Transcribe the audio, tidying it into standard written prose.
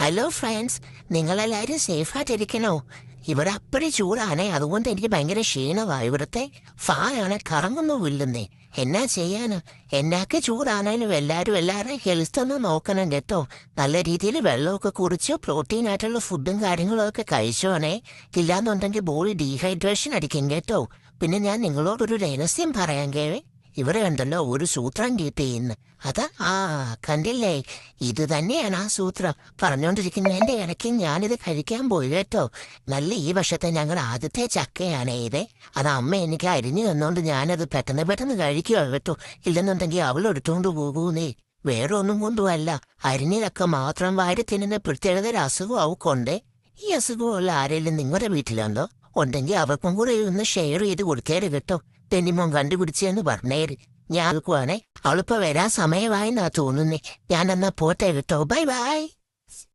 Hello friends, നിങ്ങളെല്ലാവരും സേഫായിട്ടിരിക്കണോ? ഇവിടെ അപ്പടി ചൂടാണേ, അതുകൊണ്ട് എനിക്ക് ഭയങ്കര ക്ഷീണമാണ്. ഇവിടുത്തെ ഫാനാണ് കറങ്ങുന്നുമില്ലെന്നേ. എന്നാ ചെയ്യാന്? എന്നൊക്കെ ചൂടാണേലും എല്ലാവരും ഹെൽത്ത് ഒന്ന് നോക്കണം കേട്ടോ. നല്ല രീതിയിൽ വെള്ളമൊക്കെ കുടിച്ച് പ്രോട്ടീനായിട്ടുള്ള ഫുഡും കാര്യങ്ങളൊക്കെ കഴിച്ചോണേ. ഇല്ലാന്നുണ്ടെങ്കിൽ ബോഡി ഡീഹൈഡ്രേഷൻ അടിക്കും കേട്ടോ. പിന്നെ ഞാൻ നിങ്ങളോടൊരു രഹസ്യം പറയാൻ കേവേ. ഇവിടെ ഉണ്ടല്ലോ ഒരു സൂത്രം കിട്ടിയിന്ന്. അതാ കണ്ടില്ലേ, ഇത് തന്നെയാണ് ആ സൂത്രം. പറഞ്ഞോണ്ടിരിക്കുന്നതിന്റെ ഇടയ്ക്ക് ഞാനിത് കഴിക്കാൻ പോയി കേട്ടോ. നല്ല ഈ വർഷത്തെ ഞങ്ങളുടെ ആദ്യത്തെ ചക്കയാണ് ഇത്. അത് അമ്മ എനിക്ക് അരിഞ്ഞു തന്നോണ്ട് ഞാനത് പെട്ടെന്ന് കഴിക്കുക കേട്ടോ. ഇല്ലെന്നുണ്ടെങ്കിൽ അവൾ എടുത്തോണ്ട് പോകൂന്നേ. വേറെ ഒന്നും കൊണ്ടുമല്ല, അരിഞ്ഞതൊക്കെ മാത്രം വാരി തിന്നുന്ന പ്രത്യേകത ഒരു അസുഖം അവക്കൊണ്ടേ. ഈ അസുഖമുള്ള ആരെങ്കിലും നിങ്ങളുടെ വീട്ടിലുണ്ടോ? ഉണ്ടെങ്കിൽ അവർക്കും കൂടെ ഒന്ന് ഷെയർ ചെയ്ത് കൊടുക്കേര് കേട്ടോ. തെന്നിമോൻ കണ്ടുപിടിച്ചെന്ന് പറഞ്ഞേര്. ഞാൻ അവളിപ്പോ വരാൻ സമയമായെന്നാ തോന്നുന്നേ. ഞാനെന്നാ പോട്ടെ കേട്ടോ. Bye bye.